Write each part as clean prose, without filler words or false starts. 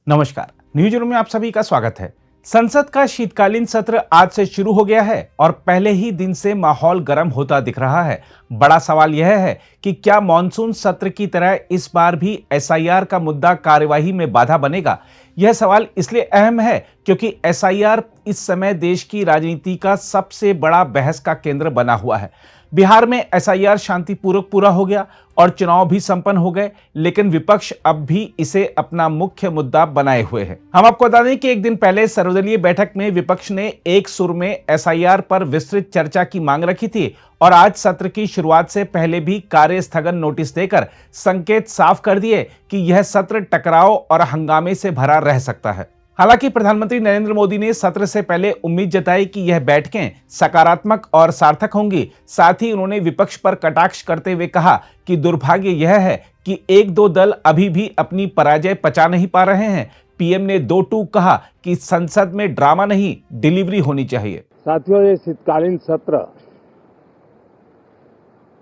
नमस्कार। News room में आप सभी का स्वागत है। संसद का शीतकालीन सत्र आज से शुरू हो गया है और पहले ही दिन से माहौल गर्म होता दिख रहा है। बड़ा सवाल यह है कि क्या मॉनसून सत्र की तरह इस बार भी एसआईआर का मुद्दा कार्यवाही में बाधा बनेगा। यह सवाल इसलिए अहम है क्योंकि एसआईआर इस समय देश की राजनीति का सबसे बड़ा बहस का केंद्र बना हुआ है। बिहार में एसआईआर शांतिपूर्वक पूरा हो गया और चुनाव भी संपन्न हो गए, लेकिन विपक्ष अब भी इसे अपना मुख्य मुद्दा बनाए हुए है। हम आपको बता दें कि एक दिन पहले सर्वदलीय बैठक में विपक्ष ने एक सुर में एसआईआर पर विस्तृत चर्चा की मांग रखी थी और आज सत्र की शुरुआत से पहले भी कार्य स्थगन नोटिस देकर संकेत साफ कर दिए कि यह सत्र टकराव और हंगामे से भरा रह सकता है। हालांकि प्रधानमंत्री नरेंद्र मोदी ने सत्र से पहले उम्मीद जताई कि यह बैठकें सकारात्मक और सार्थक होंगी। साथ ही उन्होंने विपक्ष पर कटाक्ष करते हुए कहा कि दुर्भाग्य यह है कि एक दो दल अभी भी अपनी पराजय पचा नहीं पा रहे हैं। पीएम ने दो टूक कहा कि संसद में ड्रामा नहीं, डिलीवरी होनी चाहिए। साथियों, ये शीतकालीन सत्र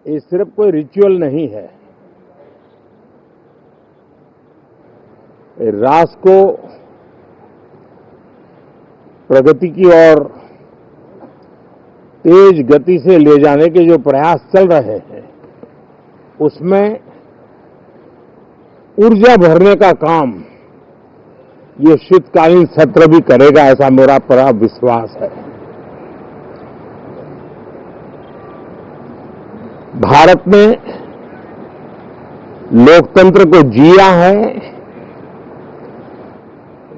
ये सिर्फ कोई रिचुअल नहीं है। राष्ट्र को प्रगति की ओर तेज गति से ले जाने के जो प्रयास चल रहे हैं, उसमें ऊर्जा भरने का काम ये शीतकालीन सत्र भी करेगा, ऐसा मेरा पूरा विश्वास है। भारत ने लोकतंत्र को जिया है,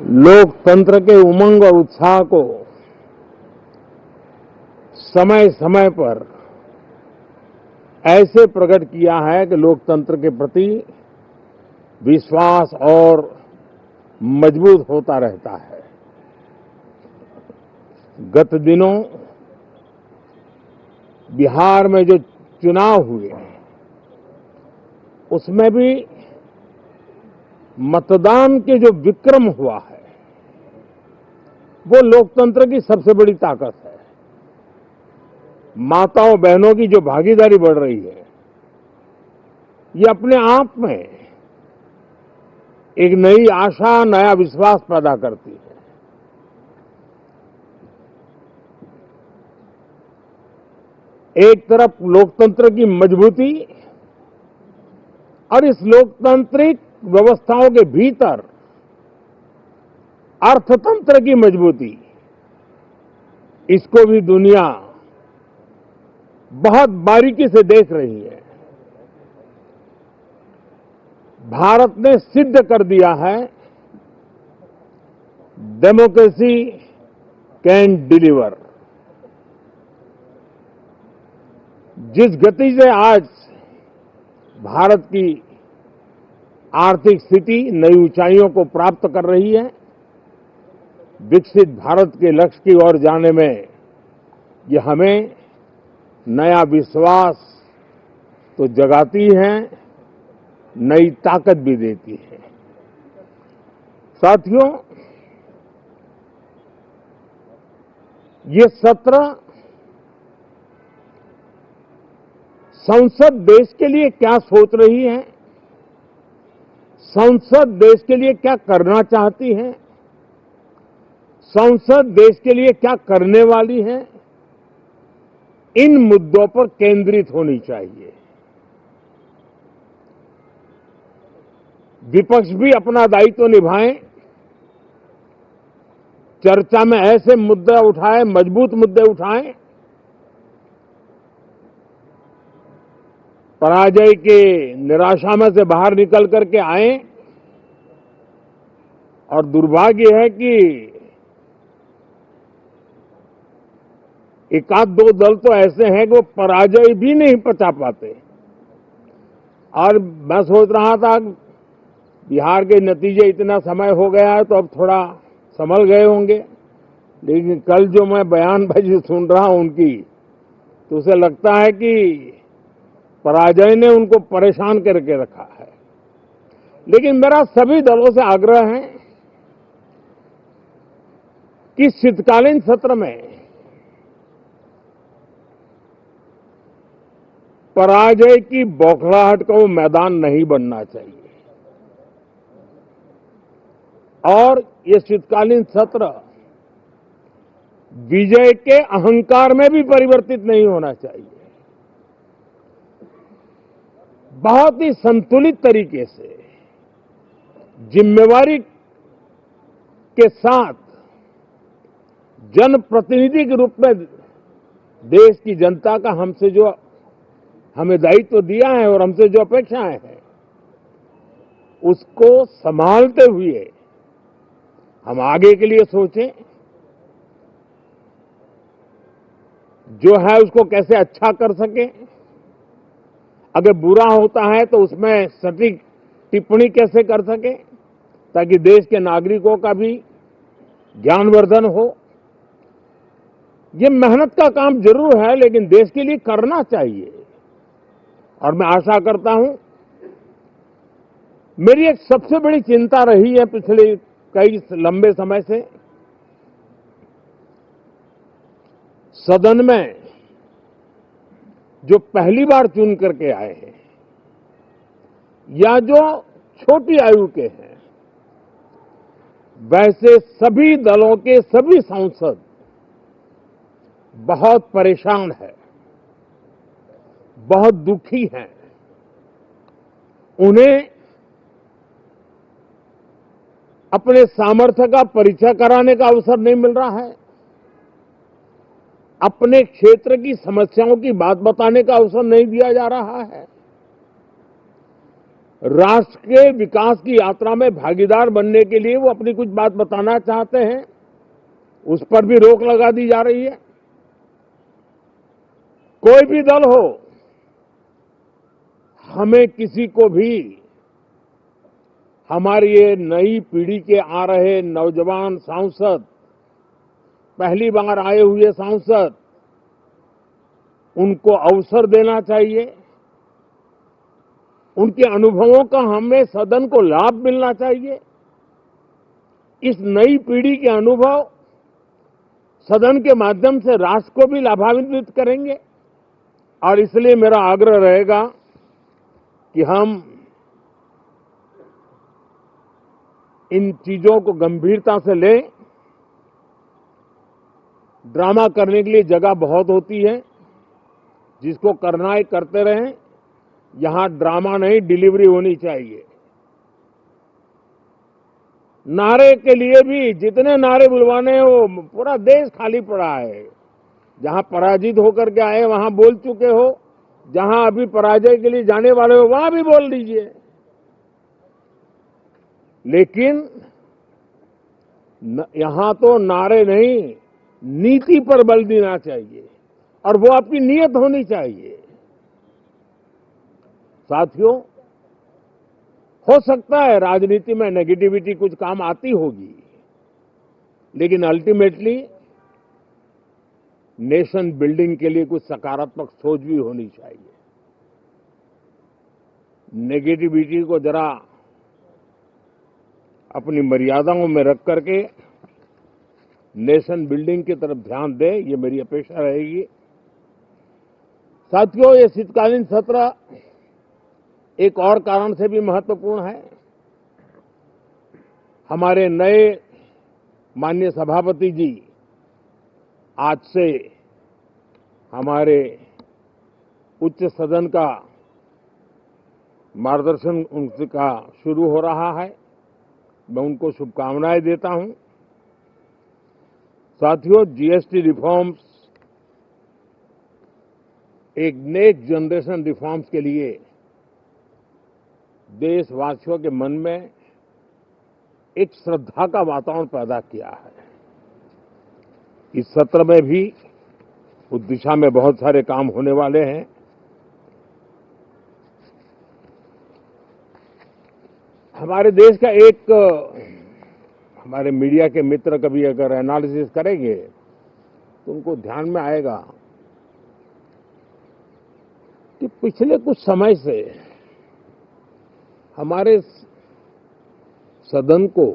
लोकतंत्र के उमंग और उत्साह को समय समय पर ऐसे प्रकट किया है कि लोकतंत्र के प्रति विश्वास और मजबूत होता रहता है। गत दिनों बिहार में जो चुनाव हुए, उसमें भी मतदान के जो विक्रम हुआ है, वो लोकतंत्र की सबसे बड़ी ताकत है। माताओं बहनों की जो भागीदारी बढ़ रही है, ये अपने आप में एक नई आशा, नया विश्वास पैदा करती है। एक तरफ लोकतंत्र की मजबूती और इस लोकतांत्रिक व्यवस्थाओं के भीतर अर्थतंत्र की मजबूती, इसको भी दुनिया बहुत बारीकी से देख रही है। भारत ने सिद्ध कर दिया है, डेमोक्रेसी कैन डिलीवर। जिस गति से आज भारत की आर्थिक स्थिति नई ऊंचाइयों को प्राप्त कर रही है, विकसित भारत के लक्ष्य की ओर जाने में ये हमें नया विश्वास तो जगाती है, नई ताकत भी देती है। साथियों, ये सत्र संसद देश के लिए क्या सोच रही है, संसद देश के लिए क्या करना चाहती है, संसद देश के लिए क्या करने वाली है, इन मुद्दों पर केंद्रित होनी चाहिए। विपक्ष भी अपना दायित्व निभाए, चर्चा में ऐसे मुद्दे उठाए, मजबूत मुद्दे उठाएं, पराजय के निराशा में से बाहर निकल करके आए। और दुर्भाग्य है कि एक आध दो दल तो ऐसे हैं कि वो पराजय भी नहीं पचा पाते। और मैं सोच रहा था बिहार के नतीजे इतना समय हो गया है तो अब थोड़ा संभल गए होंगे, लेकिन कल जो मैं बयानबाजी सुन रहा हूं उनकी, तो उसे लगता है कि पराजय ने उनको परेशान करके रखा है। लेकिन मेरा सभी दलों से आग्रह है कि शीतकालीन सत्र में पराजय की बौखलाहट का वो मैदान नहीं बनना चाहिए। और ये शीतकालीन सत्र विजय के अहंकार में भी परिवर्तित नहीं होना चाहिए। बहुत ही संतुलित तरीके से जिम्मेवारी के साथ जनप्रतिनिधि के रूप में देश की जनता का हमसे जो हमें दायित्व दिया है और हमसे जो अपेक्षाएं हैं उसको संभालते हुए हम आगे के लिए सोचें, जो है उसको कैसे अच्छा कर सकें। अगर बुरा होता है तो उसमें सटीक टिप्पणी कैसे कर सकें ताकि देश के नागरिकों का भी ज्ञानवर्धन हो। ये मेहनत का काम जरूर है लेकिन देश के लिए करना चाहिए। और मैं आशा करता हूं, मेरी एक सबसे बड़ी चिंता रही है पिछले कई लंबे समय से, सदन में जो पहली बार चुन करके आए हैं या जो छोटी आयु के हैं, वैसे सभी दलों के सभी सांसद बहुत परेशान हैं, बहुत दुखी हैं। उन्हें अपने सामर्थ्य का परिचय कराने का अवसर नहीं मिल रहा है, अपने क्षेत्र की समस्याओं की बात बताने का अवसर नहीं दिया जा रहा है। राष्ट्र के विकास की यात्रा में भागीदार बनने के लिए वो अपनी कुछ बात बताना चाहते हैं, उस पर भी रोक लगा दी जा रही है। कोई भी दल हो, हमें किसी को भी हमारी ये नई पीढ़ी के आ रहे नौजवान सांसद, पहली बार आए हुए सांसद, उनको अवसर देना चाहिए। उनके अनुभवों का हमें सदन को लाभ मिलना चाहिए। इस नई पीढ़ी के अनुभव सदन के माध्यम से राष्ट्र को भी लाभान्वित करेंगे। और इसलिए मेरा आग्रह रहेगा कि हम इन चीजों को गंभीरता से लें। ड्रामा करने के लिए जगह बहुत होती है, जिसको करना है करते रहें। यहां ड्रामा नहीं, डिलीवरी होनी चाहिए। नारे के लिए भी जितने नारे बुलवाने हैं वो पूरा देश खाली पड़ा है। जहां पराजित होकर के आए वहां बोल चुके हो, जहां अभी पराजय के लिए जाने वाले हो वहां भी बोल दीजिए। लेकिन यहां तो नारे नहीं, नीति पर बल देना चाहिए और वो आपकी नीयत होनी चाहिए। साथियों, हो सकता है राजनीति में नेगेटिविटी कुछ काम आती होगी, लेकिन अल्टीमेटली नेशन बिल्डिंग के लिए कुछ सकारात्मक सोच भी होनी चाहिए। नेगेटिविटी को जरा अपनी मर्यादाओं में रख करके नेशन बिल्डिंग की तरफ ध्यान दे, ये मेरी अपेक्षा रहेगी। साथियों, ये शीतकालीन सत्र एक और कारण से भी महत्वपूर्ण है। हमारे नए माननीय सभापति जी आज से हमारे उच्च सदन का मार्गदर्शन उनका शुरू हो रहा है। मैं उनको शुभकामनाएं देता हूं। साथियों, जीएसटी रिफॉर्म्स एक नेक्स्ट जनरेशन रिफॉर्म्स के लिए देशवासियों के मन में एक श्रद्धा का वातावरण पैदा किया है। इस सत्र में भी उस दिशा में बहुत सारे काम होने वाले हैं। हमारे देश का एक हमारे मीडिया के मित्र कभी अगर एनालिसिस करेंगे तो उनको ध्यान में आएगा कि पिछले कुछ समय से हमारे सदन को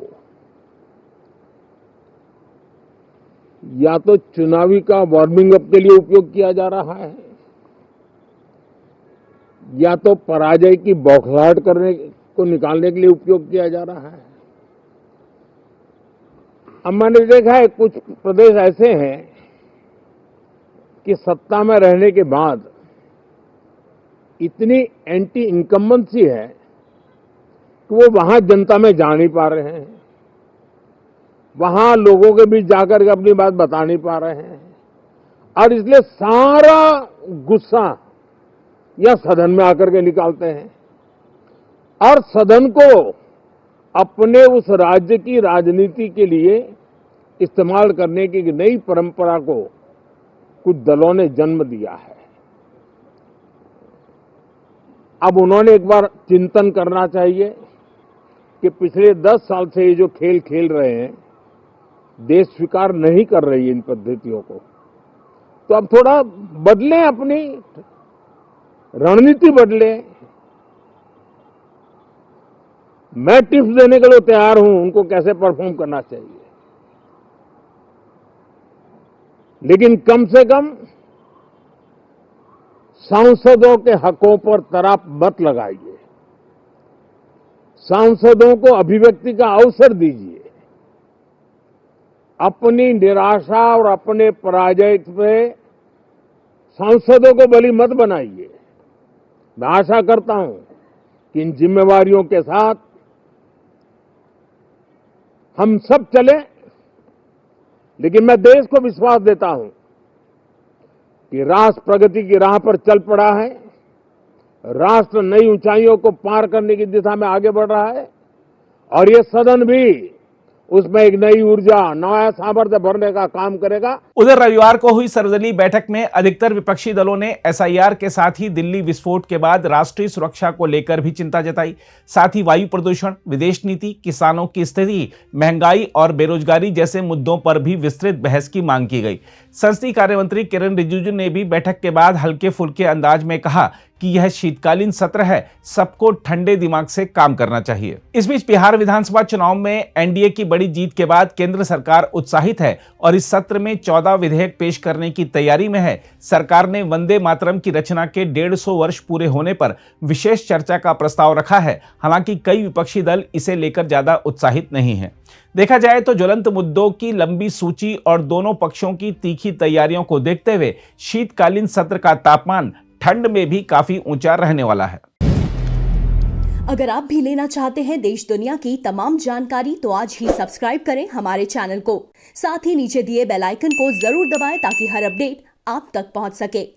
या तो चुनावी का वार्मिंग अप के लिए उपयोग किया जा रहा है, या तो पराजय की बौखलाहट करने को निकालने के लिए उपयोग किया जा रहा है। अब मैंने देखा है कुछ प्रदेश ऐसे हैं कि सत्ता में रहने के बाद इतनी एंटी इनकम्बेंसी है कि वो वहां जनता में जा नहीं पा रहे हैं, वहां लोगों के बीच जाकर के अपनी बात बता नहीं पा रहे हैं, और इसलिए सारा गुस्सा या सदन में आकर के निकालते हैं और सदन को अपने उस राज्य की राजनीति के लिए इस्तेमाल करने की नई परंपरा को कुछ दलों ने जन्म दिया है। अब उन्होंने एक बार चिंतन करना चाहिए कि पिछले 10 साल से ये जो खेल खेल रहे हैं, देश स्वीकार नहीं कर रही है इन पद्धतियों को, तो अब थोड़ा बदलें, अपनी रणनीति बदले। मैं टिप्स देने के लिए तैयार हूं उनको कैसे परफॉर्म करना चाहिए, लेकिन कम से कम सांसदों के हकों पर तराप मत लगाइए, सांसदों को अभिव्यक्ति का अवसर दीजिए, अपनी निराशा और अपने पराजय पे सांसदों को बलि मत बनाइए। मैं आशा करता हूं कि इन जिम्मेवारियों के साथ हम सब चले, लेकिन मैं देश को विश्वास देता हूं कि राष्ट्र प्रगति की राह पर चल पड़ा है, राष्ट्र नई ऊंचाइयों को पार करने की दिशा में आगे बढ़ रहा है और ये सदन भी उसमें एक नई ऊर्जा, नया सामर्थ्य भरने का काम करेगा। उधर रविवार को हुई सर्वदलीय बैठक में अधिकतर विपक्षी दलों ने एसआईआर के साथ ही दिल्ली विस्फोट के बाद राष्ट्रीय सुरक्षा को लेकर भी चिंता जताई। साथ ही वायु प्रदूषण, विदेश नीति, किसानों की स्थिति, महंगाई और बेरोजगारी जैसे मुद्दों पर भी विस्तृत बहस की मांग की गई। संसदीय कार्य मंत्री किरेन रिजिजू ने भी बैठक के बाद हल्के फुल्के अंदाज में कहा कि यह शीतकालीन सत्र है, सबको ठंडे दिमाग से काम करना चाहिए। इस बीच बिहार विधानसभा चुनाव में एनडीए की बड़ी जीत के बाद केंद्र सरकार उत्साहित है और इस सत्र में 14 विधेयक पेश करने की तैयारी में है। सरकार ने वंदे मातरम की रचना के 150 वर्ष पूरे होने पर विशेष चर्चा का प्रस्ताव रखा है। हालांकि कई विपक्षी दल इसे लेकर ज्यादा उत्साहित नहीं है। देखा जाए तो ज्वलंत मुद्दों की लंबी सूची और दोनों पक्षों की तीखी तैयारियों को देखते हुए शीतकालीन सत्र का तापमान ठंड में भी काफी ऊंचा रहने वाला है। अगर आप भी लेना चाहते हैं देश दुनिया की तमाम जानकारी तो आज ही सब्सक्राइब करें हमारे चैनल को। साथ ही नीचे दिए बेल आइकन को जरूर दबाएं ताकि हर अपडेट आप तक पहुंच सके।